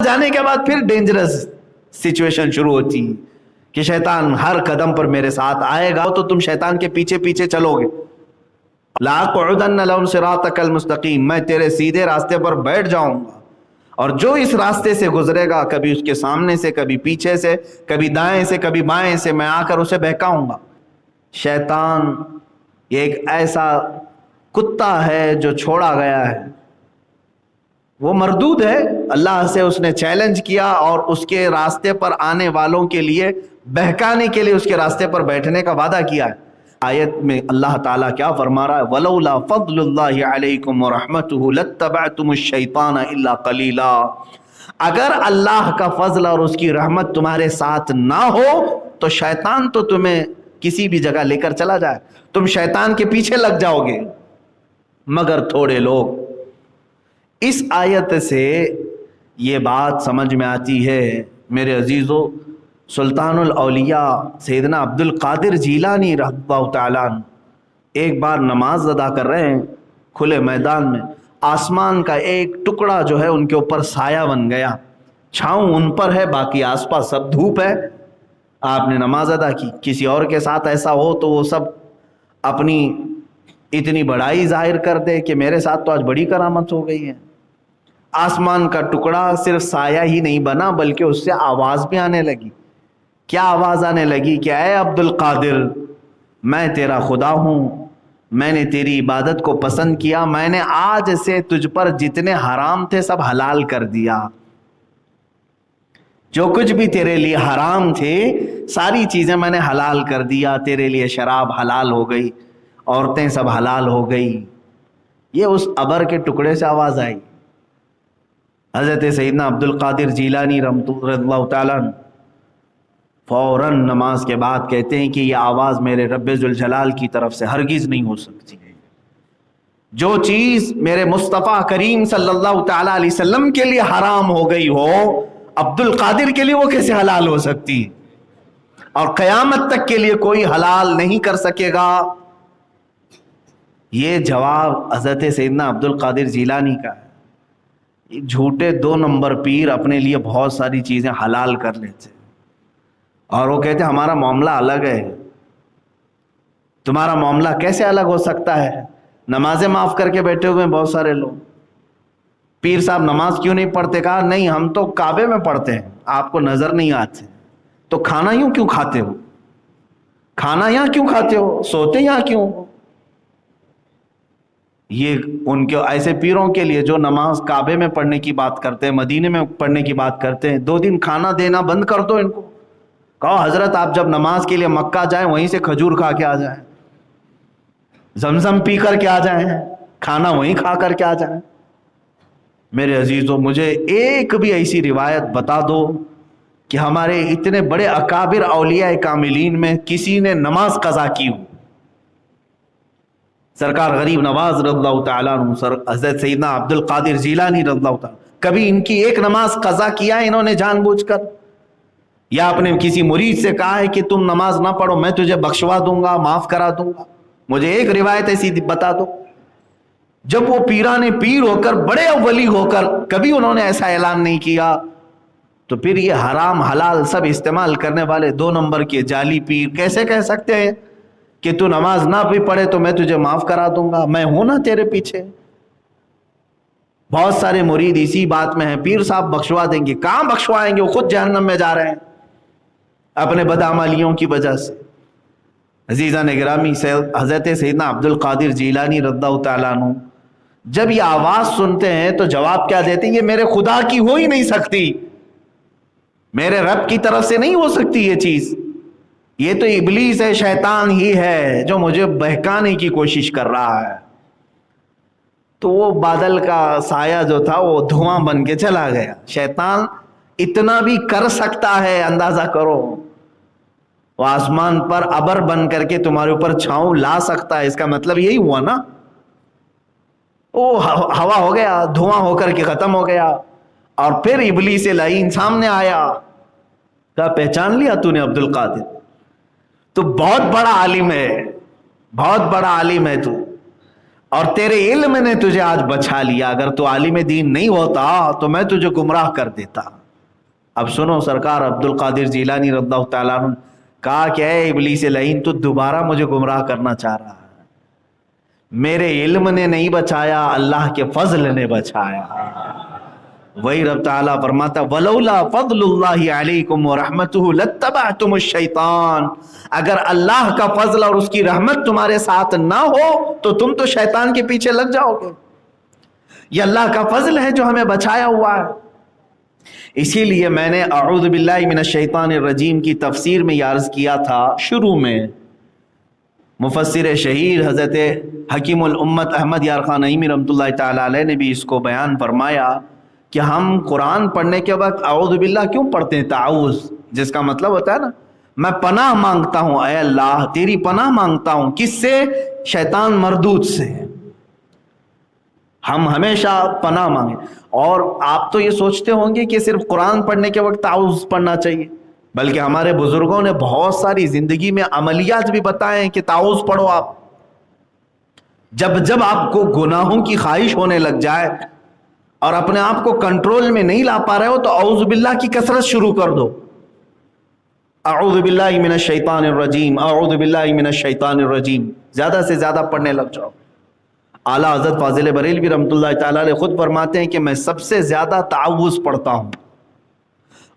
جانے کے بعد پھر ڈینجرس سچویشن شروع ہوتی ہے کہ شیطان ہر قدم پر میرے ساتھ آئے گا تو تم شیطان کے پیچھے پیچھے چلو گے. لَأَقْعُدَنَّ لَهُمْ صِرَاطَكَ الْمُسْتَقِيمَ، میں تیرے سیدھے راستے پر بیٹھ جاؤں گا، اور جو اس راستے سے گزرے گا، کبھی اس کے سامنے سے، کبھی پیچھے سے، کبھی دائیں سے، کبھی بائیں سے، میں آ کر اسے بہکاؤں گا. شیطان یہ ایک ایسا کتا ہے جو چھوڑا گیا ہے، وہ مردود ہے. اللہ سے اس نے چیلنج کیا اور اس کے راستے پر آنے والوں کے لیے بہکانے کے لیے اس کے راستے پر بیٹھنے کا وعدہ کیا ہے. آیت میں اللہ تعالیٰ کیا فرما رہا ہے؟ وَلَوْلَا فَضْلُ اللَّهِ عَلَيْكُمْ وَرَحْمَتُهُ لَاتَّبَعْتُمُ الشَّيْطَانَ إِلَّا قَلِيلًا. اگر اللہ کا فضل اور اس کی رحمت تمہارے ساتھ نہ ہو تو شیطان تو تمہیں کسی بھی جگہ لے کر چلا جائے، تم شیطان کے پیچھے لگ جاؤ گے، مگر تھوڑے لوگ. اس آیت سے یہ بات سمجھ میں آتی ہے میرے عزیزو، سلطان الاولیاء سیدنا عبد القادر جیلانی رحمہ اللہ تعالیٰ ایک بار نماز ادا کر رہے ہیں کھلے میدان میں، آسمان کا ایک ٹکڑا جو ہے ان کے اوپر سایہ بن گیا، چھاؤں ان پر ہے، باقی آس پاس سب دھوپ ہے. آپ نے نماز ادا کی. کسی اور کے ساتھ ایسا ہو تو وہ سب اپنی اتنی بڑائی ظاہر کر دے کہ میرے ساتھ تو آج بڑی کرامت ہو گئی ہے. آسمان کا ٹکڑا صرف سایہ ہی نہیں بنا بلکہ اس سے آواز بھی آنے لگی. کیا آواز آنے لگی کہ اے عبد القادر، میں تیرا خدا ہوں، میں نے تیری عبادت کو پسند کیا، میں نے آج سے تجھ پر جتنے حرام تھے سب حلال کر دیا. جو کچھ بھی تیرے لیے حرام تھے ساری چیزیں میں نے حلال کر دیا. تیرے لیے شراب حلال ہو گئی، عورتیں سب حلال ہو گئی. یہ اس ابر کے ٹکڑے سے آواز آئی. حضرت سیدنا عبد القادر جیلانی رحمۃ اللہ تعالیٰ فوراً نماز کے بعد کہتے ہیں کہ یہ آواز میرے رب ذوالجلال کی طرف سے ہرگز نہیں ہو سکتی ہے. جو چیز میرے مصطفیٰ کریم صلی اللہ تعالیٰ علیہ وسلم کے لیے حرام ہو گئی ہو، عبد القادر کے لیے وہ کیسے حلال ہو سکتی، اور قیامت تک کے لیے کوئی حلال نہیں کر سکے گا. یہ جواب حضرت سیدنا عبد القادر جیلانی کا ہے. ایک جھوٹے 2 نمبر پیر اپنے لیے بہت ساری چیزیں حلال کر لیتے اور وہ کہتے ہیں ہمارا معاملہ الگ ہے. تمہارا معاملہ کیسے الگ ہو سکتا ہے؟ نمازیں معاف کر کے بیٹھے ہوئے ہیں بہت سارے لوگ. پیر صاحب نماز کیوں نہیں پڑھتے؟ کہا نہیں ہم تو کعبے میں پڑھتے ہیں، آپ کو نظر نہیں آتے. تو کھانا یوں کیوں کھاتے ہو؟ کھانا یہاں کیوں کھاتے ہو؟ سوتے یہاں کیوں ہو؟ یہ ان کے ایسے پیروں کے لیے جو نماز کعبے میں پڑھنے کی بات کرتے ہیں، مدینے میں پڑھنے کی بات کرتے ہیں، 2 دن کھانا دینا بند کر دو ان کو. کہو حضرت آپ جب نماز کے لیے مکہ جائیں وہیں سے کھجور کھا کے آ جائیں، زمزم پی کر کے آ جائیں، کھانا وہیں کھا کر کے آ جائیں. میرے عزیزو، مجھے ایک بھی ایسی روایت بتا دو کہ ہمارے اتنے بڑے اکابر اولیاء کاملین میں کسی نے نماز قضا کی ہو. سرکار غریب نواز رضی اللہ تعالیٰ عنہ، حضرت سیدنا عبد القادر جیلانی رضی اللہ تعالیٰ، کبھی ان کی ایک نماز قضا کیا ہے انہوں نے جان بوجھ کر؟ یا اپنے کسی مرید سے کہا ہے کہ تم نماز نہ پڑھو میں تجھے بخشوا دوں گا، معاف کرا دوں گا؟ مجھے ایک روایت ایسی بتا دو. جب وہ پیران پیر ہو کر، بڑے ولی ہو کر، کبھی انہوں نے ایسا اعلان نہیں کیا، تو پھر یہ حرام حلال سب استعمال کرنے والے 2 نمبر کے جعلی پیر کیسے کہہ سکتے ہیں کہ تو نماز نہ بھی پڑھے تو میں تجھے معاف کرا دوں گا، میں ہوں نا تیرے پیچھے. بہت سارے مرید اسی بات میں ہیں، پیر صاحب بخشوا دیں گے. کہاں بخشوائیں گے؟ وہ خود جہنم میں جا رہے ہیں اپنے بدعمالیوں کی وجہ سے. عزیزان گرامی، حضرت سیدنا عبد القادر جیلانی رضی اللہ تعالیٰ عنہ جب یہ آواز سنتے ہیں تو جواب کیا دیتے ہیں؟ یہ میرے خدا کی ہو ہی نہیں سکتی، میرے رب کی طرف سے نہیں ہو سکتی یہ چیز. یہ تو ابلیس ہے، شیطان ہی ہے جو مجھے بہکانے کی کوشش کر رہا ہے. تو وہ بادل کا سایہ جو تھا وہ دھواں بن کے چلا گیا. شیطان اتنا بھی کر سکتا ہے، اندازہ کرو. وہ آسمان پر ابر بن کر کے تمہارے اوپر چھاؤں لا سکتا ہے، اس کا مطلب یہی ہوا نا. وہ ہوا ہو گیا، دھواں ہو کر کے ختم ہو گیا. اور پھر ابلیس لعین سامنے آیا، کہا پہچان لیا تو نے عبد القادر؟ تو بہت بڑا عالم ہے، بہت بڑا عالم ہے تو. اور تیرے علم نے تجھے آج بچا لیا، اگر تو عالم دین نہیں ہوتا تو میں تجھے گمراہ کر دیتا۔ اب سنو، سرکار عبد القادر جیلانی رضی اللہ تعالیٰ عنہ کہا کہ اے ابلیس لعین، تو دوبارہ مجھے گمراہ کرنا چاہ رہا ہے، میرے علم نے نہیں بچایا، اللہ کے فضل نے بچایا۔ وہی رب تعالیٰ فرماتا وَلَوْلَا فَضْلُ اللَّهِ عَلَيْكُمْ وَرَحْمَتُهُ لَاتَّبَعْتُمُ الشَّيْطَانَ، اگر اللہ کا فضل اور اس کی رحمت تمہارے ساتھ نہ ہو تو تم تو شیطان کے پیچھے لگ جاؤ گے۔ یہ اللہ کا فضل ہے جو ہمیں بچایا ہوا ہے۔ اسی لیے میں نے اعوذ باللہ من الشیطان الرجیم کی تفسیر میں یہ عرض کیا تھا شروع میں، مفسر شہیر حضرت حکیم الامت احمد یار خان نعیمی رحمۃ اللہ تعالی علیہ نے بھی اس کو بیان فرمایا کہ ہم قرآن پڑھنے کے وقت اعوذ باللہ کیوں پڑھتے ہیں؟ تعوذ جس کا مطلب ہوتا ہے نا، میں پناہ مانگتا ہوں، اے اللہ تیری پناہ مانگتا ہوں، کس سے؟ شیطان مردود سے۔ ہم ہمیشہ پناہ مانگیں۔ اور آپ تو یہ سوچتے ہوں گے کہ صرف قرآن پڑھنے کے وقت تعوذ پڑھنا چاہیے، بلکہ ہمارے بزرگوں نے بہت ساری زندگی میں عملیات بھی بتائے ہیں کہ تعوذ پڑھو آپ۔ جب آپ کو گناہوں کی خواہش ہونے لگ جائے اور اپنے آپ کو کنٹرول میں نہیں لا پا رہے ہو تو اعوذ باللہ کی کثرت شروع کر دو۔ اعوذ باللہ من الشیطان الرجیم، اعوذ باللہ من الشیطان الرجیم، زیادہ سے زیادہ پڑھنے لگ جاؤ۔ اعلیٰ حضرت فاضل بریلوی رحمۃ اللہ تعالیٰ علیہ خود فرماتے ہیں کہ میں سب سے زیادہ تعوذ پڑھتا ہوں۔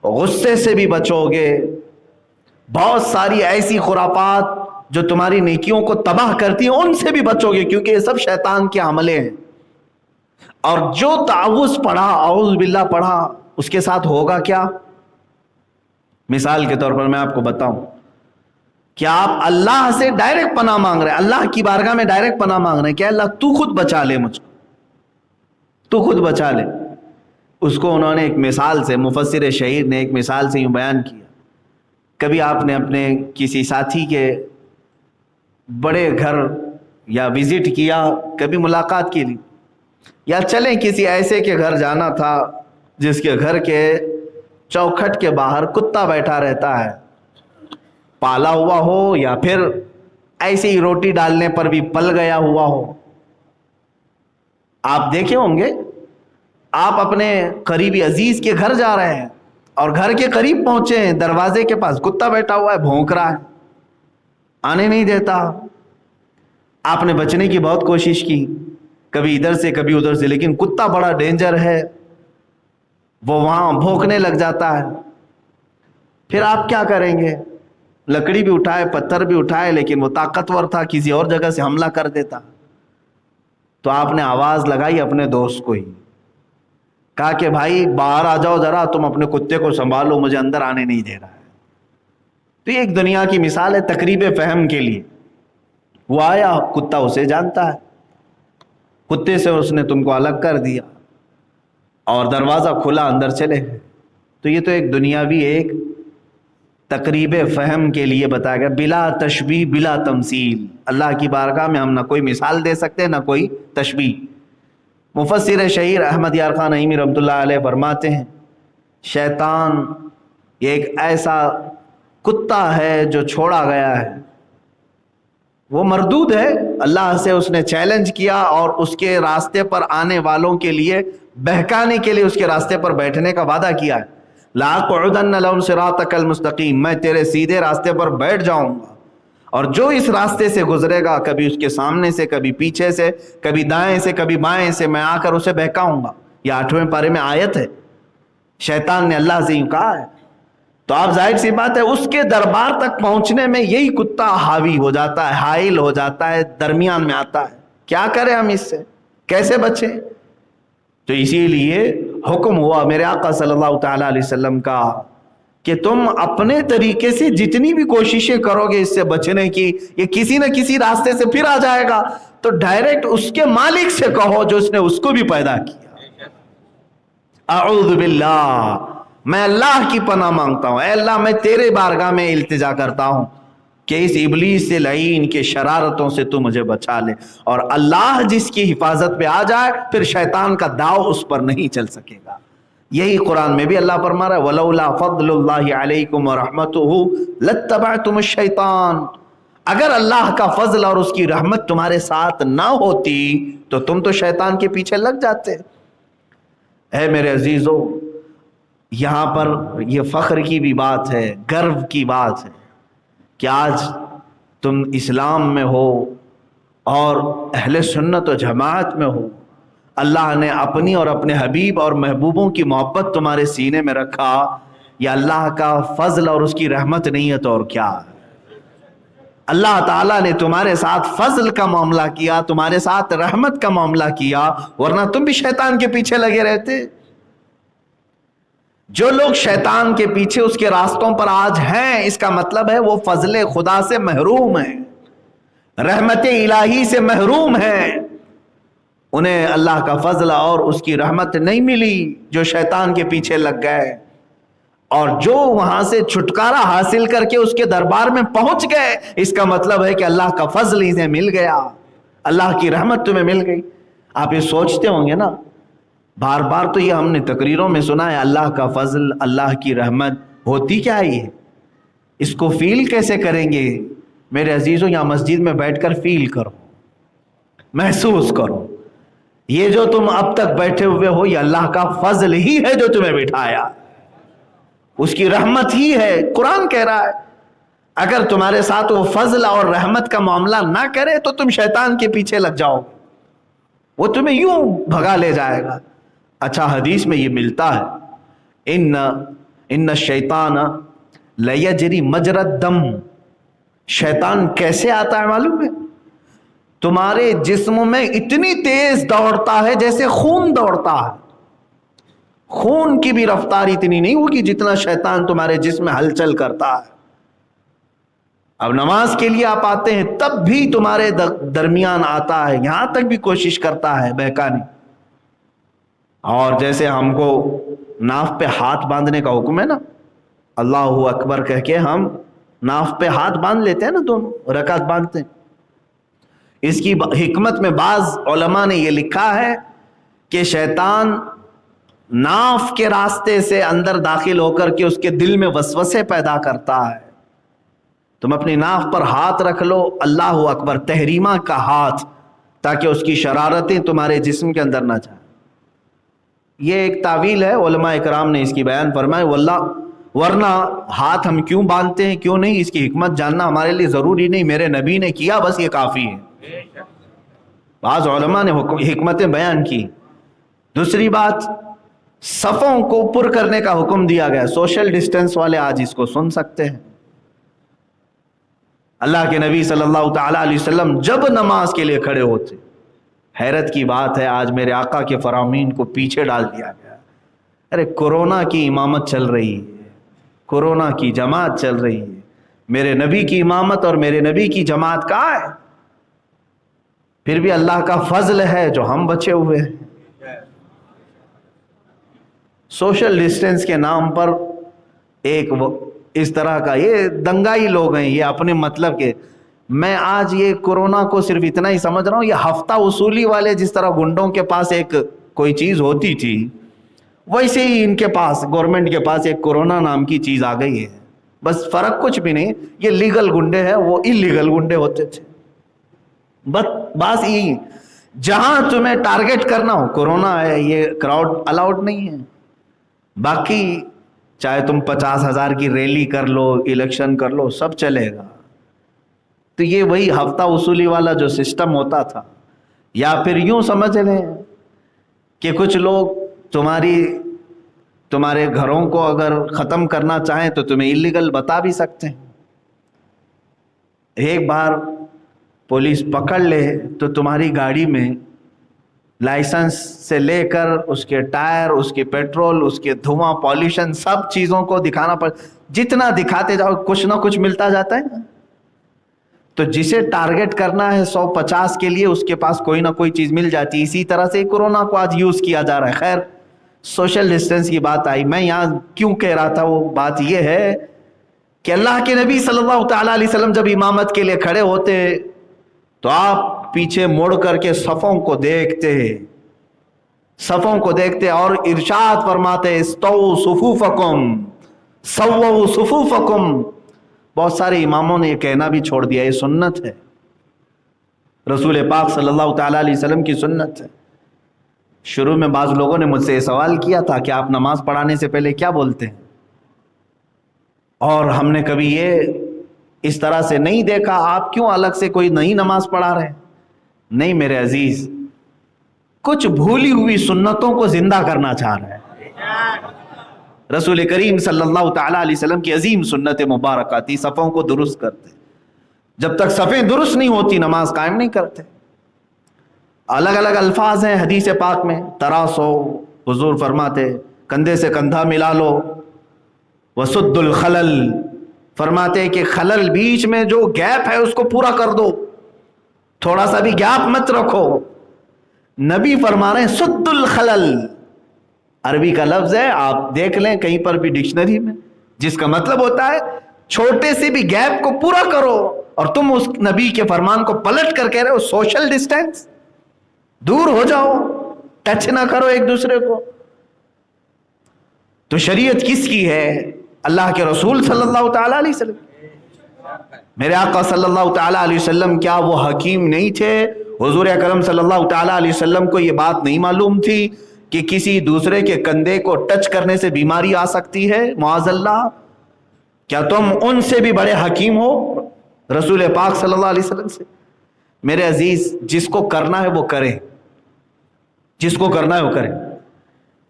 غصے سے بھی بچو گے، بہت ساری ایسی خرافات جو تمہاری نیکیوں کو تباہ کرتی ہیں ان سے بھی بچو گے، کیونکہ یہ سب شیطان کے حملے ہیں۔ اور جو تعوذ پڑھا، اعوذ باللہ پڑھا، اس کے ساتھ ہوگا کیا؟ مثال کے طور پر میں آپ کو بتاؤں کہ آپ اللہ سے ڈائریکٹ پناہ مانگ رہے ہیں، اللہ کی بارگاہ میں ڈائریکٹ پناہ مانگ رہے ہیں کہ اللہ تو خود بچا لے مجھ کو، تو خود بچا لے۔ اس کو انہوں نے ایک مثال سے، مفسر شہیر نے ایک مثال سے یوں بیان کیا، کبھی آپ نے اپنے کسی ساتھی کے بڑے گھر یا وزٹ کیا، کبھی ملاقات کے لیے، یا چلیں کسی ایسے کے گھر جانا تھا جس کے گھر کے چوکھٹ کے باہر کتا بیٹھا رہتا ہے، پالا ہوا ہو یا پھر ایسے ہی روٹی ڈالنے پر بھی پل گیا ہوا ہو۔ آپ دیکھے ہوں گے، آپ اپنے قریبی عزیز کے گھر جا رہے ہیں اور گھر کے قریب پہنچے ہیں، دروازے کے پاس کتا بیٹھا ہوا ہے، بھونک رہا ہے، آنے نہیں دیتا۔ آپ نے بچنے کی بہت کوشش کی، کبھی ادھر سے کبھی ادھر سے، لیکن کتا بڑا ڈینجر ہے، وہ وہاں بھونکنے لگ جاتا ہے۔ پھر آپ کیا کریں گے؟ لکڑی بھی اٹھائے، پتھر بھی اٹھائے، لیکن وہ طاقتور تھا، کسی اور جگہ سے حملہ کر دیتا۔ تو آپ نے آواز لگائی اپنے دوست کو ہی، کہا کہ بھائی باہر آ جاؤ ذرا، تم اپنے کتے کو سنبھالو، مجھے اندر آنے نہیں دے رہا ہے۔ تو یہ ایک دنیا کی مثال ہے تقریب فہم کے لیے۔ وہ آیا، کتا اسے جانتا ہے، کتے سے اس نے تم کو الگ کر دیا اور دروازہ کھلا، اندر چلے گئے۔ تو یہ تو ایک دنیاوی ایک تقریب فہم کے لیے بتایا گیا، بلا تشبیہ بلا تمثیل۔ اللہ کی بارگاہ میں ہم نہ کوئی مثال دے سکتے نہ کوئی تشبیہ۔ مفسر شہیر احمد یار خان نعیمی رحمۃ اللہ علیہ فرماتے ہیں شیطان یہ ایک ایسا کتا ہے جو چھوڑا گیا ہے، وہ مردود ہے، اللہ سے اس نے چیلنج کیا اور اس کے راستے پر آنے والوں کے لیے بہکانے کے لیے اس کے راستے پر بیٹھنے کا وعدہ کیا ہے۔ لَأَقْعُدَنَّ لَهُمْ صِرَاطَكَ الْمُسْتَقِيمَ، میں تیرے سیدھے راستے پر بیٹھ جاؤں گا، اور جو اس راستے سے گزرے گا، کبھی اس کے سامنے سے، کبھی پیچھے سے، کبھی دائیں سے، کبھی بائیں سے، میں آ کر اسے بہکاؤں گا۔ یہ 8ویں پارے میں آیت ہے، شیطان نے اللہ سے یوں کہا ہے۔ تو آپ ظاہر سی بات ہے اس کے دربار تک پہنچنے میں یہی کتا حاوی ہو جاتا ہے، حائل ہو جاتا ہے، درمیان میں آتا ہے۔ کیا کریں ہم اس سے، کیسے بچیں؟ تو اسی لیے حکم ہوا میرے آقا صلی اللہ تعالی علیہ وسلم کا کہ تم اپنے طریقے سے جتنی بھی کوششیں کرو گے اس سے بچنے کی، یہ کسی نہ کسی راستے سے پھر آ جائے گا، تو ڈائریکٹ اس کے مالک سے کہو جو اس نے اس کو بھی پیدا کیا۔ اعوذ باللہ، میں اللہ کی پناہ مانگتا ہوں، اے اللہ میں تیرے بارگاہ میں التجا کرتا ہوں کہ اس ابلیس سے لعین کے شرارتوں سے تو مجھے بچا لے۔ اور اللہ جس کی حفاظت پہ آ جائے پھر شیطان کا داؤ اس پر نہیں چل سکے گا۔ یہی قرآن میں بھی اللہ فرما رہا ہے وَلَوْلَا فَضْلُ اللَّهِ عَلَيْكُمْ وَرَحْمَتُهُ لَاتَّبَعْتُمُ الشَّيْطَانَ، اگر اللہ کا فضل اور اس کی رحمت تمہارے ساتھ نہ ہوتی تو تم تو شیطان کے پیچھے لگ جاتے۔ اے میرے عزیزو، یہاں پر یہ فخر کی بھی بات ہے، گرو کی بات ہے کہ آج تم اسلام میں ہو اور اہل سنت و جماعت میں ہو، اللہ نے اپنی اور اپنے حبیب اور محبوبوں کی محبت تمہارے سینے میں رکھا، یہ اللہ کا فضل اور اس کی رحمت نہیں ہے تو اور کیا ہے؟ اللہ تعالیٰ نے تمہارے ساتھ فضل کا معاملہ کیا، تمہارے ساتھ رحمت کا معاملہ کیا، ورنہ تم بھی شیطان کے پیچھے لگے رہتے۔ جو لوگ شیطان کے پیچھے اس کے راستوں پر آج ہیں، اس کا مطلب ہے وہ فضل خدا سے محروم ہیں، رحمت الہی سے محروم ہیں، انہیں اللہ کا فضل اور اس کی رحمت نہیں ملی جو شیطان کے پیچھے لگ گئے، اور جو وہاں سے چھٹکارا حاصل کر کے اس کے دربار میں پہنچ گئے، اس کا مطلب ہے کہ اللہ کا فضل انہیں مل گیا، اللہ کی رحمت تمہیں مل گئی۔ آپ یہ سوچتے ہوں گے نا، بار بار تو یہ ہم نے تقریروں میں سنا ہے، اللہ کا فضل، اللہ کی رحمت، ہوتی کیا ہے یہ؟ اس کو فیل کیسے کریں گے؟ میرے عزیزوں، یہاں مسجد میں بیٹھ کر فیل کرو، محسوس کرو، یہ جو تم اب تک بیٹھے ہوئے ہو یہ اللہ کا فضل ہی ہے جو تمہیں بٹھایا، اس کی رحمت ہی ہے۔ قرآن کہہ رہا ہے اگر تمہارے ساتھ وہ فضل اور رحمت کا معاملہ نہ کرے تو تم شیطان کے پیچھے لگ جاؤ، وہ تمہیں یوں بھگا لے جائے گا۔ اچھا، حدیث میں یہ ملتا ہے، ان الشیطان لیجری مجری الدم، شیطان کیسے آتا ہے معلوم ہے؟ تمہارے جسم میں اتنی تیز دوڑتا ہے جیسے خون دوڑتا ہے، خون کی بھی رفتار اتنی نہیں ہوگی جتنا شیطان تمہارے جسم میں ہلچل کرتا ہے۔ اب نماز کے لیے آپ آتے ہیں تب بھی تمہارے درمیان آتا ہے، یہاں تک بھی کوشش کرتا ہے بہکانے۔ اور جیسے ہم کو ناف پہ ہاتھ باندھنے کا حکم ہے نا، اللہ اکبر کہہ کے ہم ناف پہ ہاتھ باندھ لیتے ہیں نا، دونوں رکعت باندھتے ہیں۔ اس کی حکمت میں بعض علماء نے یہ لکھا ہے کہ شیطان ناف کے راستے سے اندر داخل ہو کر کے اس کے دل میں وسوسے پیدا کرتا ہے۔ تم اپنی ناف پر ہاتھ رکھ لو، اللہ اکبر، تحریمہ کا ہاتھ، تاکہ اس کی شرارتیں تمہارے جسم کے اندر نہ جائیں۔ یہ ایک تعویل ہے، علماء اکرام نے اس کی بیان فرمائے، واللہ ورنہ ہاتھ ہم کیوں باندھتے ہیں کیوں نہیں، اس کی حکمت جاننا ہمارے لیے ضروری نہیں، میرے نبی نے کیا بس یہ کافی ہے۔ بعض علماء نے حکمتیں بیان کی۔ دوسری بات، صفوں کو پر کرنے کا حکم دیا گیا، سوشل ڈسٹینس والے آج اس کو سن سکتے ہیں۔ اللہ کے نبی صلی اللہ تعالی علیہ وسلم جب نماز کے لیے کھڑے ہوتے، حیرت کی بات ہے آج میرے آقا کے فرامین کو پیچھے ڈال دیا گیا۔ ارے کورونا کی امامت چل رہی ہے، کورونا کی جماعت چل رہی ہے، میرے نبی کی امامت اور میرے نبی کی جماعت کہاں ہے؟ پھر بھی اللہ کا فضل ہے جو ہم بچے ہوئے ہیں۔ سوشل ڈسٹینس کے نام پر ایک اس طرح کا، یہ دنگائی لوگ ہیں، یہ اپنے مطلب کے۔ میں آج یہ کورونا کو صرف اتنا ہی سمجھ رہا ہوں، یہ ہفتہ وصولی والے جس طرح گنڈوں کے پاس ایک کوئی چیز ہوتی تھی، ویسے ہی ان کے پاس، گورنمنٹ کے پاس ایک کورونا نام کی چیز آ گئی ہے۔ بس فرق کچھ بھی نہیں، یہ لیگل گنڈے ہیں، وہ انلیگل گنڈے ہوتے تھے۔ بس یہی، جہاں تمہیں ٹارگٹ کرنا ہو، کورونا ہے، یہ کراؤڈ الاؤڈ نہیں ہے۔ باقی چاہے تم 50,000 کی ریلی کر لو، الیکشن کر لو، سب چلے گا۔ تو یہ وہی ہفتہ وصولی والا جو سسٹم ہوتا تھا، یا پھر یوں سمجھ لیں کہ کچھ لوگ تمہارے گھروں کو اگر ختم کرنا چاہیں تو تمہیں انلیگل بتا بھی سکتے ہیں۔ ایک بار پولیس پکڑ لے تو تمہاری گاڑی میں لائسنس سے لے کر اس کے ٹائر، اس کے پیٹرول، اس کے دھواں، پالیوشن، سب چیزوں کو دکھانا جتنا دکھاتے جاؤ کچھ نہ کچھ ملتا جاتا ہے۔ تو جسے ٹارگٹ کرنا ہے 150 کے لیے، اس کے پاس کوئی نہ کوئی چیز مل جاتی ہے۔ اسی طرح سے کورونا کو آج یوز کیا جا رہا ہے۔ خیر، سوشل ڈسٹینس کی بات آئی، میں یہاں کیوں کہہ رہا تھا، وہ بات یہ ہے کہ اللہ کے نبی صلی اللہ تعالیٰ علیہ وسلم جب امامت کے لیے کھڑے ہوتے تو آپ پیچھے مڑ کر کے صفوں کو دیکھتے اور ارشاد فرماتے، استووا صفوفکم، سووا صفوفکم، بہت سارے اماموں نے یہ کہنا بھی چھوڑ دیا، یہ سنت ہے، رسول پاک صلی اللہ تعالیٰ علیہ وسلم کی سنت ہے۔ شروع میں بعض لوگوں نے مجھ سے یہ سوال کیا تھا کہ آپ نماز پڑھانے سے پہلے کیا بولتے ہیں، اور ہم نے کبھی یہ اس طرح سے نہیں دیکھا، آپ کیوں الگ سے کوئی نئی نماز پڑھا رہے ہیں؟ نہیں میرے عزیز، کچھ بھولی ہوئی سنتوں کو زندہ کرنا چاہ رہے ہیں۔ رسول کریم صلی اللہ تعالیٰ علیہ وسلم کی عظیم سنت مبارکہ تھی، صفوں کو درست کرتے، جب تک صفیں درست نہیں ہوتی نماز قائم نہیں کرتے۔ الگ الگ الفاظ ہیں حدیث پاک میں، تراسو، حضور فرماتے کندھے سے کندھا ملا لو، وسد الخلل، فرماتے کہ خلل بیچ میں جو گیپ ہے اس کو پورا کر دو، تھوڑا سا بھی گیپ مت رکھو۔ نبی فرما رہے ہیں سد الخلل، عربی کا لفظ ہے، آپ دیکھ لیں کہیں پر بھی ڈکشنری میں، جس کا مطلب ہوتا ہے چھوٹے سے بھی گیپ کو پورا کرو، اور تم اس نبی کے فرمان کو پلٹ کر کہہ رہے ہو سوشل ڈسٹینس، دور ہو جاؤ، ٹچ نہ کرو ایک دوسرے کو۔ تو شریعت کس کی ہے؟ اللہ کے رسول صلی اللہ تعالیٰ علیہ وسلم۔ میرے آقا صلی اللہ تعالیٰ علیہ وسلم کیا وہ حکیم نہیں تھے؟ حضور اکرم صلی اللہ تعالیٰ علیہ وسلم کو یہ بات نہیں معلوم تھی کہ کسی دوسرے کے کندھے کو ٹچ کرنے سے بیماری آ سکتی ہے؟ معاذ اللہ، کیا تم ان سے بھی بڑے حکیم ہو رسول پاک صلی اللہ علیہ وسلم سے؟ میرے عزیز، جس کو کرنا ہے وہ کرے، جس کو کرنا ہے وہ کرے،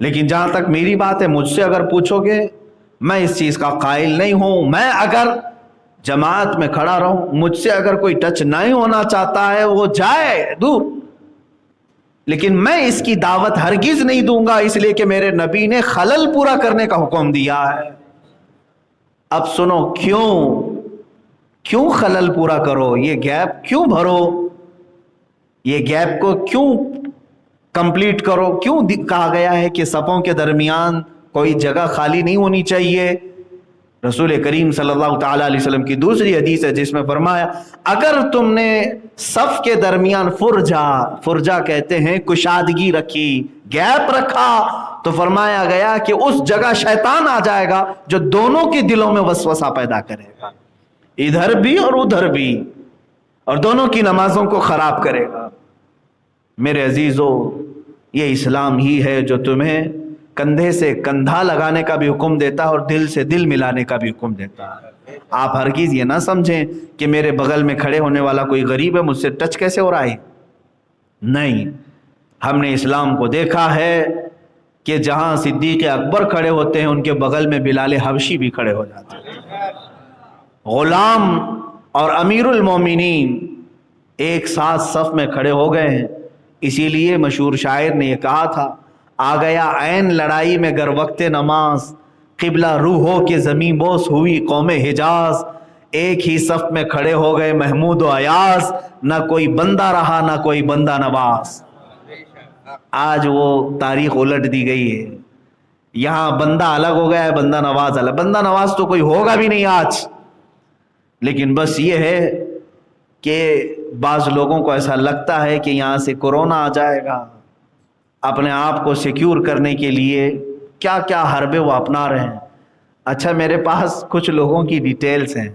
لیکن جہاں تک میری بات ہے، مجھ سے اگر پوچھو گے، میں اس چیز کا قائل نہیں ہوں۔ میں اگر جماعت میں کھڑا رہوں، مجھ سے اگر کوئی ٹچ نہیں ہونا چاہتا ہے وہ جائے دور، لیکن میں اس کی دعوت ہرگز نہیں دوں گا، اس لیے کہ میرے نبی نے خلل پورا کرنے کا حکم دیا ہے۔ اب سنو، کیوں خلل پورا کرو؟ یہ گیپ کیوں بھرو؟ یہ گیپ کو کیوں کمپلیٹ کرو؟ کیوں کہا گیا ہے کہ صفوں کے درمیان کوئی جگہ خالی نہیں ہونی چاہیے؟ رسول کریم صلی اللہ تعالیٰ علیہ وسلم کی دوسری حدیث ہے جس میں فرمایا اگر تم نے صف کے درمیان فرجا کہتے ہیں کشادگی رکھی، گیپ رکھا، تو فرمایا گیا کہ اس جگہ شیطان آ جائے گا جو دونوں کے دلوں میں وسوسہ پیدا کرے گا، ادھر بھی اور ادھر بھی، اور دونوں کی نمازوں کو خراب کرے گا۔ میرے عزیزو، یہ اسلام ہی ہے جو تمہیں کندھے سے کندھا لگانے کا بھی حکم دیتا ہے اور دل سے دل ملانے کا بھی حکم دیتا ہے۔ آپ ہرگز یہ نہ سمجھیں کہ میرے بغل میں کھڑے ہونے والا کوئی غریب ہے، مجھ سے ٹچ کیسے ہو رہا ہے؟ نہیں، ہم نے اسلام کو دیکھا ہے کہ جہاں صدیق اکبر کھڑے ہوتے ہیں ان کے بغل میں بلال حبشی بھی کھڑے ہو جاتے ہیں۔ غلام اور امیر المومنین ایک ساتھ صف میں کھڑے ہو گئے ہیں، اسی لیے مشہور شاعر نے یہ کہا تھا، آ گیا عین لڑائی میں گر وقت نماز، قبلہ روحوں کے زمین بوس ہوئی قوم حجاز، ایک ہی صف میں کھڑے ہو گئے محمود و ایاز، نہ کوئی بندہ رہا نہ کوئی بندہ نواز۔ آج وہ تاریخ الٹ دی گئی ہے، یہاں بندہ الگ ہو گیا ہے، بندہ نواز الگ۔ بندہ نواز تو کوئی ہوگا بھی نہیں آج، لیکن بس یہ ہے کہ بعض لوگوں کو ایسا لگتا ہے کہ یہاں سے کورونا آ جائے گا، اپنے آپ کو سیکیور کرنے کے لیے کیا کیا حربے وہ اپنا رہے ہیں۔ اچھا، میرے پاس کچھ لوگوں کی ڈیٹیلز ہیں،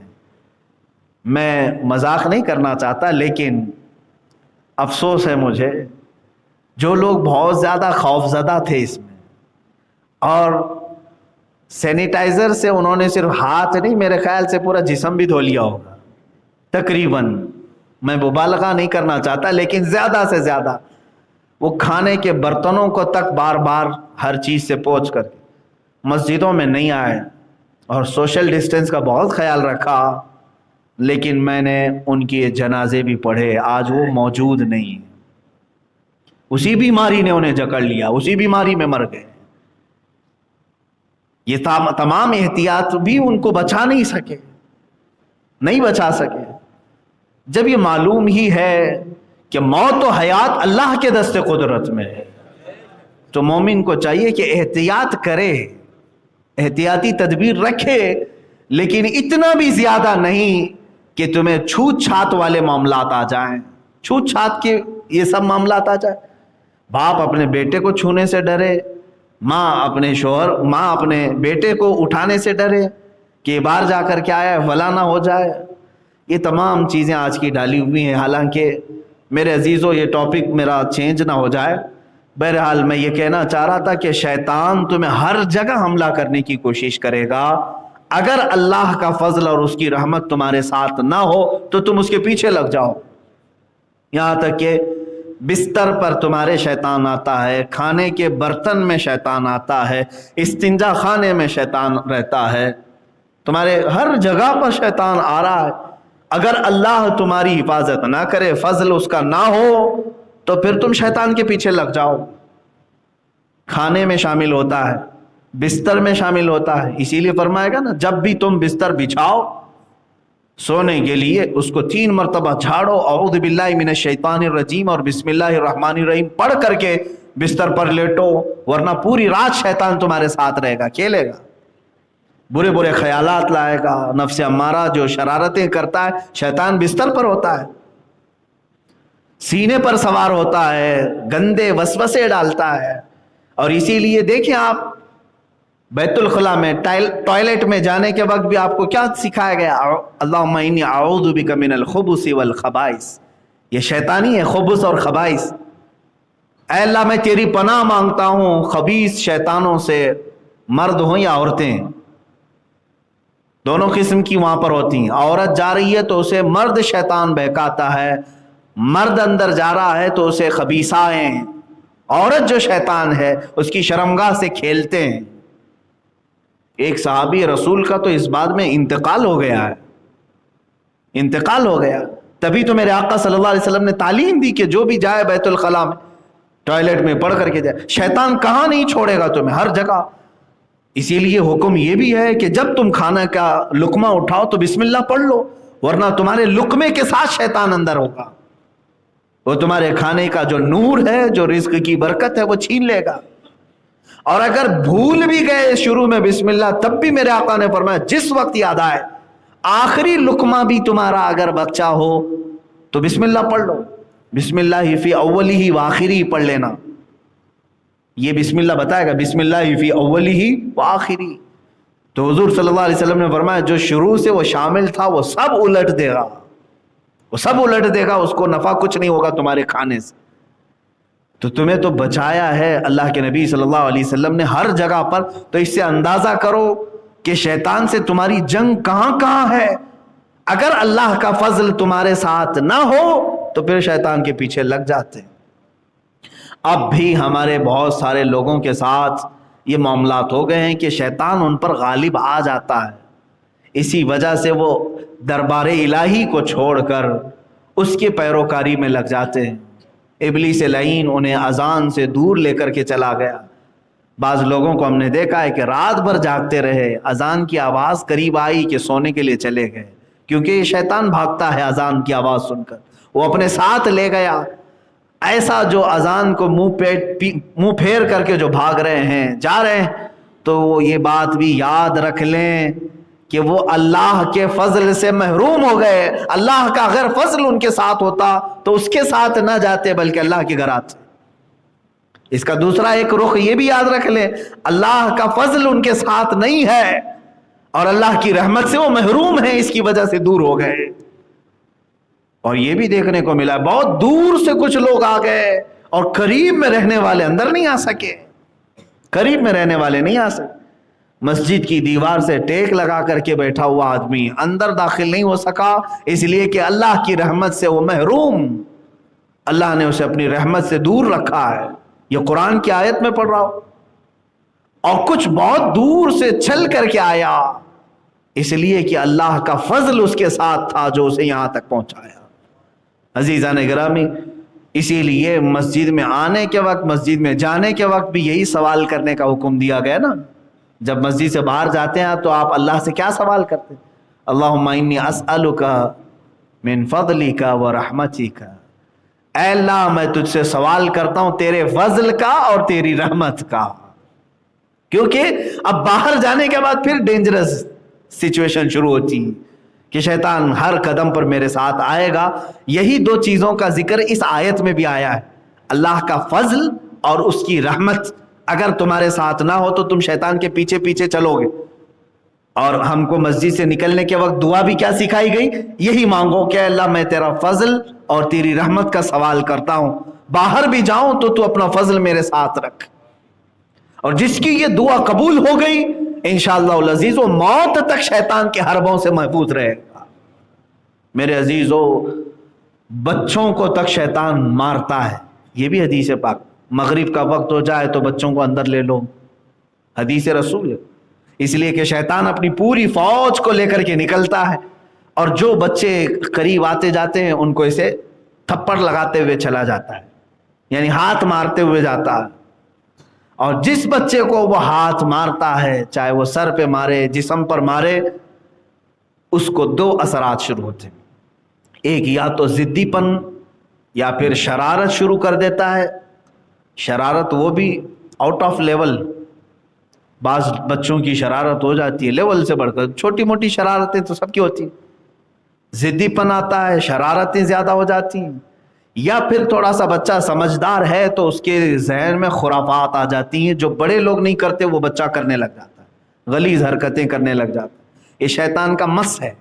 میں مذاق نہیں کرنا چاہتا، لیکن افسوس ہے مجھے، جو لوگ بہت زیادہ خوف زدہ تھے اس میں، اور سینیٹائزر سے انہوں نے صرف ہاتھ نہیں، میرے خیال سے پورا جسم بھی دھو لیا ہوگا تقریباً، میں مبالغہ نہیں کرنا چاہتا، لیکن زیادہ سے زیادہ وہ کھانے کے برتنوں کو تک بار بار ہر چیز سے پوچھ کر کے مسجدوں میں نہیں آئے، اور سوشل ڈسٹینس کا بہت خیال رکھا، لیکن میں نے ان کے جنازے بھی پڑھے، آج وہ موجود نہیں، اسی بیماری نے انہیں جکڑ لیا، اسی بیماری میں مر گئے۔ یہ تمام احتیاط بھی ان کو بچا نہیں سکے، نہیں بچا سکے۔ جب یہ معلوم ہی ہے کہ موت و حیات اللہ کے دست قدرت میں ہے، تو مومن کو چاہیے کہ احتیاط کرے، احتیاطی تدبیر رکھے، لیکن اتنا بھی زیادہ نہیں کہ تمہیں چھوت چھات والے معاملات آ جائیں، چھوت چھات کے یہ سب معاملات آ جائیں۔ باپ اپنے بیٹے کو چھونے سے ڈرے، ماں اپنے بیٹے کو اٹھانے سے ڈرے کہ باہر جا کر کے آیا ہے فلاں نہ ہو جائے. یہ تمام چیزیں آج کی ڈالی ہوئی ہیں. حالانکہ میرے عزیزوں یہ ٹاپک میرا چینج نہ ہو جائے. بہرحال میں یہ کہنا چاہ رہا تھا کہ شیطان تمہیں ہر جگہ حملہ کرنے کی کوشش کرے گا. اگر اللہ کا فضل اور اس کی رحمت تمہارے ساتھ نہ ہو تو تم اس کے پیچھے لگ جاؤ. یہاں تک کہ بستر پر تمہارے شیطان آتا ہے, کھانے کے برتن میں شیطان آتا ہے, استنجا خانے میں شیطان رہتا ہے, تمہارے ہر جگہ پر شیطان آ رہا ہے. اگر اللہ تمہاری حفاظت نہ کرے, فضل اس کا نہ ہو, تو پھر تم شیطان کے پیچھے لگ جاؤ. کھانے میں شامل ہوتا ہے, بستر میں شامل ہوتا ہے. اسی لیے فرمائے گا نا, جب بھی تم بستر بچھاؤ سونے کے لیے اس کو 3 مرتبہ جھاڑو, اعوذ باللہ من الشیطان الرجیم اور بسم اللہ الرحمن الرحیم پڑھ کر کے بستر پر لیٹو, ورنہ پوری رات شیطان تمہارے ساتھ رہے گا, کھیلے گا, برے برے خیالات لائے گا. نفس امارہ جو شرارتیں کرتا ہے, شیطان بستر پر ہوتا ہے, سینے پر سوار ہوتا ہے, گندے وسوسے ڈالتا ہے. اور اسی لیے دیکھیں آپ بیت الخلاء میں ٹوائلٹ میں جانے کے وقت بھی آپ کو کیا سکھایا گیا؟ اللہم انی اعوذ بک من الخبث والخبائث. یہ شیطانی ہے, خبث اور خبائث. اے اللہ میں تیری پناہ مانگتا ہوں خبیث شیطانوں سے, مرد ہوں یا عورتیں, دونوں قسم کی وہاں پر ہوتی ہیں. عورت جا رہی ہے تو اسے مرد شیطان بہکاتا ہے, مرد اندر جا رہا ہے تو اسے خبیثائیں, عورت جو شیطان ہے اس کی شرمگاہ سے کھیلتے ہیں. ایک صحابی رسول کا تو اس بات میں انتقال ہو گیا ہے, انتقال ہو گیا. تبھی تو میرے آقا صلی اللہ علیہ وسلم نے تعلیم دی کہ جو بھی جائے بیت الخلاء میں ٹوائلٹ میں پڑھ کر کے جائے. شیطان کہاں نہیں چھوڑے گا تمہیں, ہر جگہ. اسی لیے حکم یہ بھی ہے کہ جب تم کھانا کا لقمہ اٹھاؤ تو بسم اللہ پڑھ لو, ورنہ تمہارے لقمے کے ساتھ شیطان اندر ہوگا. وہ تمہارے کھانے کا جو نور ہے, جو رزق کی برکت ہے, وہ چھین لے گا. اور اگر بھول بھی گئے شروع میں بسم اللہ, تب بھی میرے آقا نے فرمایا جس وقت یاد آئے, آخری لقمہ بھی تمہارا اگر بچہ ہو تو بسم اللہ پڑھ لو. بسم اللہ فی اولی و آخری پڑھ لینا. یہ بسم اللہ بتائے گا, بسم اللہ فی اولی و آخری. تو حضور صلی اللہ علیہ وسلم نے فرمایا جو شروع سے وہ شامل تھا وہ سب الٹ دے گا, وہ سب الٹ دے گا, اس کو نفع کچھ نہیں ہوگا تمہارے کھانے سے. تو تمہیں تو بچایا ہے اللہ کے نبی صلی اللہ علیہ وسلم نے ہر جگہ پر. تو اس سے اندازہ کرو کہ شیطان سے تمہاری جنگ کہاں کہاں ہے. اگر اللہ کا فضل تمہارے ساتھ نہ ہو تو پھر شیطان کے پیچھے لگ جاتے. اب بھی ہمارے بہت سارے لوگوں کے ساتھ یہ معاملات ہو گئے ہیں کہ شیطان ان پر غالب آ جاتا ہے. اسی وجہ سے وہ دربار الہی کو چھوڑ کر اس کی پیروکاری میں لگ جاتے ہیں. ابلیس لعین انہیں اذان سے دور لے کر کے چلا گیا. بعض لوگوں کو ہم نے دیکھا ہے کہ رات بھر جاگتے رہے, اذان کی آواز قریب آئی کہ سونے کے لیے چلے گئے, کیونکہ یہ شیطان بھاگتا ہے اذان کی آواز سن کر, وہ اپنے ساتھ لے گیا. ایسا جو اذان کو منہ پھیر کر کے جو بھاگ رہے ہیں, جا رہے ہیں, تو وہ یہ بات بھی یاد رکھ لیں کہ وہ اللہ کے فضل سے محروم ہو گئے. اللہ کا اگر فضل ان کے ساتھ ہوتا تو اس کے ساتھ نہ جاتے بلکہ اللہ کے گھر آتے. اس کا دوسرا ایک رخ یہ بھی یاد رکھ لیں, اللہ کا فضل ان کے ساتھ نہیں ہے اور اللہ کی رحمت سے وہ محروم ہیں, اس کی وجہ سے دور ہو گئے. اور یہ بھی دیکھنے کو ملا بہت دور سے کچھ لوگ آ گئے اور قریب میں رہنے والے اندر نہیں آ سکے, قریب میں رہنے والے نہیں آ سکے. مسجد کی دیوار سے ٹیک لگا کر کے بیٹھا ہوا آدمی اندر داخل نہیں ہو سکا, اس لیے کہ اللہ کی رحمت سے وہ محروم, اللہ نے اسے اپنی رحمت سے دور رکھا ہے. یہ قرآن کی آیت میں پڑھ رہا ہوں. اور کچھ بہت دور سے چل کر کے آیا, اس لیے کہ اللہ کا فضل اس کے ساتھ تھا جو اسے یہاں تک پہنچایا. عزیزان گرامی, اسی لیے مسجد میں آنے کے وقت, مسجد میں جانے کے وقت بھی یہی سوال کرنے کا حکم دیا گیا نا. جب مسجد سے باہر جاتے ہیں تو آپ اللہ سے کیا سوال کرتے ہیں؟ اللہم انی اسألک من فضلک و رحمتک. اے اللہ میں تجھ سے سوال کرتا ہوں تیرے فضل کا اور تیری رحمت کا. کیونکہ اب باہر جانے کے بعد پھر ڈینجرس سچویشن شروع ہوتی کہ شیطان ہر قدم پر میرے ساتھ آئے گا. یہی دو چیزوں کا ذکر اس آیت میں بھی آیا ہے, اللہ کا فضل اور اس کی رحمت. اگر تمہارے ساتھ نہ ہو تو تم شیطان کے پیچھے پیچھے چلو گے. اور ہم کو مسجد سے نکلنے کے وقت دعا بھی کیا سکھائی گئی؟ یہی مانگو کہ اللہ میں تیرا فضل اور تیری رحمت کا سوال کرتا ہوں، باہر بھی جاؤں تو اپنا فضل میرے ساتھ رکھ۔ اور جس کی یہ دعا قبول ہو گئی انشاءاللہ العزیز وہ موت تک شیطان کے حربوں سے محفوظ رہے گا۔ میرے عزیزو، بچوں کو تک شیطان مارتا ہے، یہ بھی حدیث پاک۔ مغرب کا وقت ہو جائے تو بچوں کو اندر لے لو، حدیث رسول ہے۔ اس لیے کہ شیطان اپنی پوری فوج کو لے کر کے نکلتا ہے، اور جو بچے قریب آتے جاتے ہیں ان کو اسے تھپڑ لگاتے ہوئے چلا جاتا ہے، یعنی ہاتھ مارتے ہوئے جاتا ہے۔ اور جس بچے کو وہ ہاتھ مارتا ہے، چاہے وہ سر پہ مارے، جسم پر مارے، اس کو دو اثرات شروع ہوتے ہیں۔ ایک یا تو ضدی پن یا پھر شرارت شروع کر دیتا ہے۔ شرارت وہ بھی آؤٹ آف لیول، بعض بچوں کی شرارت ہو جاتی ہے لیول سے بڑھ کر، چھوٹی موٹی شرارتیں تو سب کی ہوتی ہیں، ضدی پن آتا ہے، شرارتیں زیادہ ہو جاتی ہیں۔ یا پھر تھوڑا سا بچہ سمجھدار ہے تو اس کے ذہن میں خرافات آ جاتی ہیں، جو بڑے لوگ نہیں کرتے وہ بچہ کرنے لگ جاتا ہے، غلیظ حرکتیں کرنے لگ جاتا ہے۔ یہ شیطان کا مس ہے،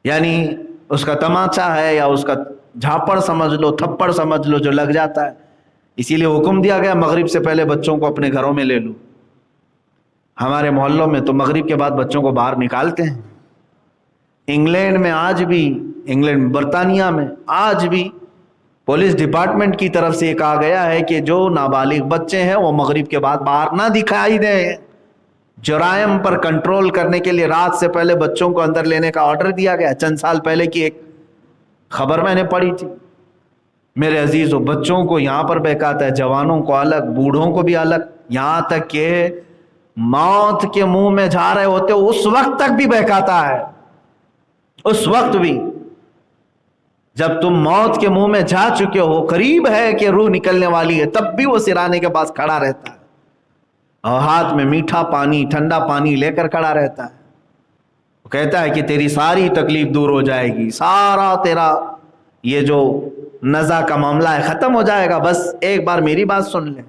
یعنی اس کا تماچا ہے یا اس کا جھاپڑ سمجھ لو، تھپڑ سمجھ لو، جو لگ جاتا ہے۔ اسی لیے حکم دیا گیا مغرب سے پہلے بچوں کو اپنے گھروں میں لے لو۔ ہمارے محلوں میں تو مغرب کے بعد بچوں کو باہر نکالتے ہیں۔ انگلینڈ میں آج بھی، انگلینڈ برطانیہ میں آج بھی پولیس ڈپارٹمنٹ کی طرف سے یہ کہا گیا ہے کہ جو نابالغ بچے ہیں وہ مغرب کے بعد باہر نہ دکھائی دیں۔ جرائم پر کنٹرول کرنے کے لیے رات سے پہلے بچوں کو اندر لینے کا آرڈر دیا گیا۔ چند سال پہلے کی ایک خبر میں نے پڑھی تھی۔ میرے عزیزو، بچوں کو یہاں پر بہکاتا ہے، جوانوں کو الگ، بوڑھوں کو بھی الگ، یہاں تک کہ موت کے منہ میں جا رہے ہوتے اس وقت تک بھی بہکاتا ہے۔ اس وقت بھی جب تم موت کے منہ میں جا چکے ہو، قریب ہے کہ روح نکلنے والی ہے، تب بھی وہ سرانے کے پاس کھڑا رہتا ہے اور ہاتھ میں میٹھا پانی، ٹھنڈا پانی لے کر کھڑا رہتا ہے۔ وہ کہتا ہے کہ تیری ساری تکلیف دور ہو جائے گی، سارا تیرا یہ جو نزع کا معاملہ ہے ختم ہو جائے گا، بس ایک بار میری بات سن لے۔